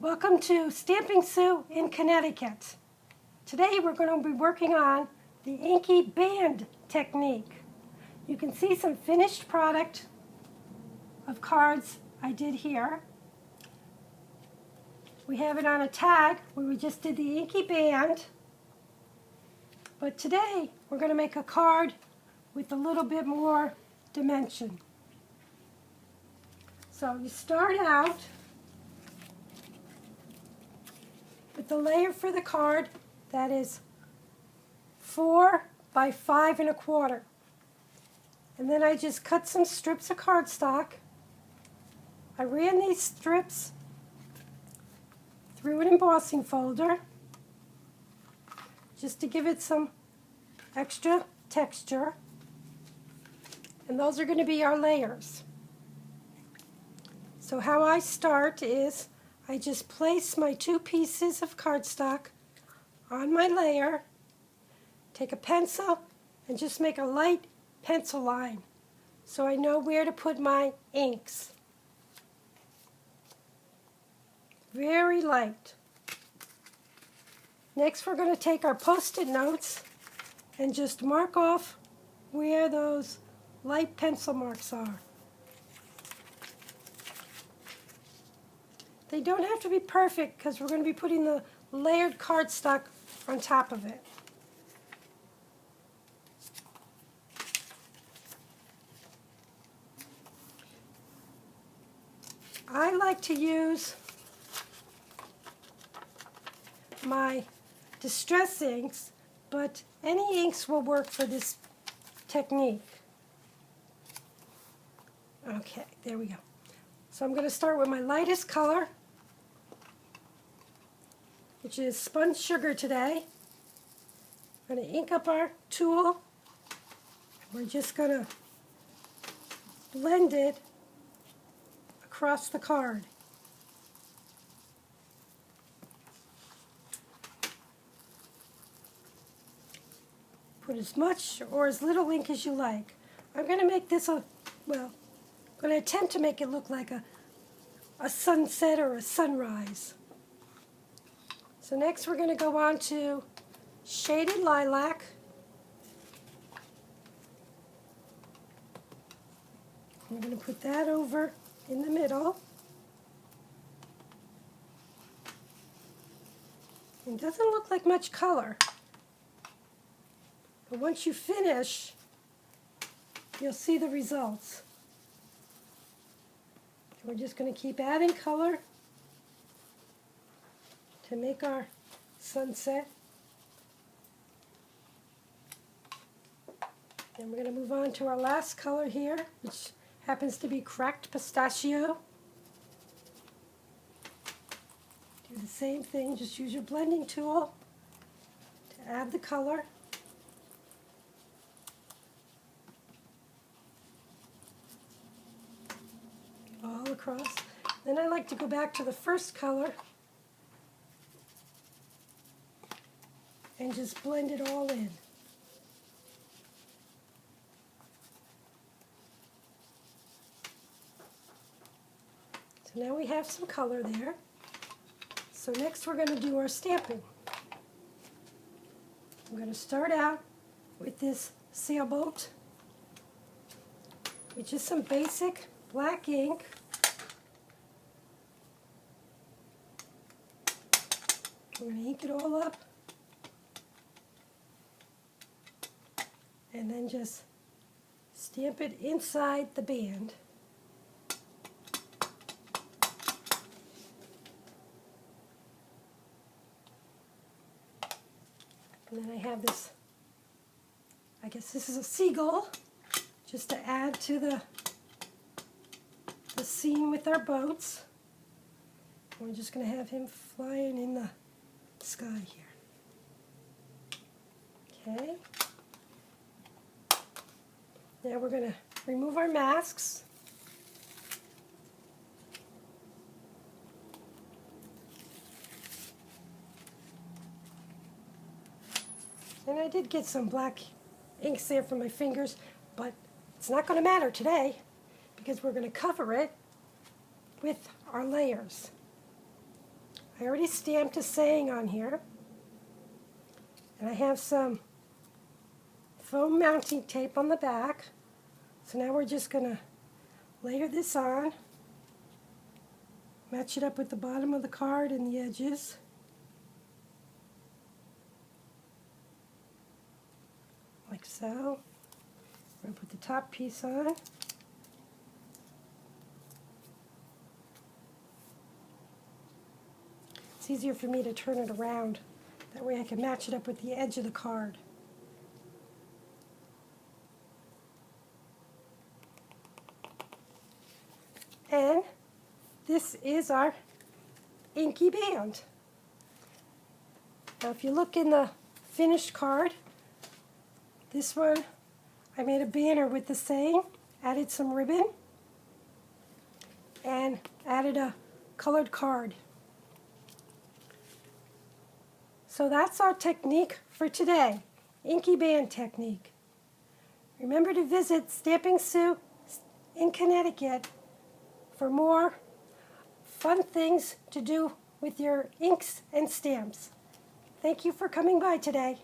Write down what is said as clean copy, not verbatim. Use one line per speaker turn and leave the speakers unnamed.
Welcome to Stamping Sue in Connecticut. Today we're going to be working on the Inky band technique. You can see some finished product of cards I did here. We have it on a tag where we just did the Inky band. But today we're going to make a card with a little bit more dimension. So you start out with the layer for the card that is 4 by 5 1/4. And then I just cut some strips of cardstock. I ran these strips through an embossing folder just to give it some extra texture. And those are going to be our layers. So how I start is I just place my 2 pieces of cardstock on my layer, take a pencil, and just make a light pencil line so I know where to put my inks. Very light. Next we're going to take our Post-it notes and just mark off where those light pencil marks are. They don't have to be perfect because we're going to be putting the layered cardstock on top of it. I like to use my distress inks, but any inks will work for this technique. Okay, there we go. So I'm going to start with my lightest color, which is spun sugar today. I'm going to ink up our tool. We're just going to blend it across the card. Put as much or as little ink as you like. I'm going to make this I'm going to attempt to make it look like a sunset or a sunrise. So next we're going to go on to Shaded Lilac. We're going to put that over in the middle. It doesn't look like much color, but once you finish, you'll see the results. We're just going to keep adding color to make our sunset. Then we're going to move on to our last color here, which happens to be Cracked Pistachio. Do the same thing, just use your blending tool to add the color. All across. Then I like to go back to the first color and just blend it all in. So now we have some color there. So next we're going to do our stamping. I'm going to start out with this sailboat, which is some basic black ink. We're going to ink it all up and then just stamp it inside the band. And then I have this, I guess this is a seagull, just to add to the scene with our boats. We're just going to have him flying in the sky here. Okay. Now we're going to remove our masks. And I did get some black inks there for my fingers, but it's not going to matter today because we're going to cover it with our layers. I already stamped a saying on here. And I have some foam mounting tape on the back. So now we're just going to layer this on. Match it up with the bottom of the card and the edges. Like so. We're going to put the top piece on. It's easier for me to turn it around. That way I can match it up with the edge of the card. And this is our Inky band. Now if you look in the finished card, this one I made a banner with the saying, added some ribbon, and added a colored card. So that's our technique for today, Inky band technique. Remember to visit Stamping Sue in Connecticut for more fun things to do with your inks and stamps. Thank you for coming by today.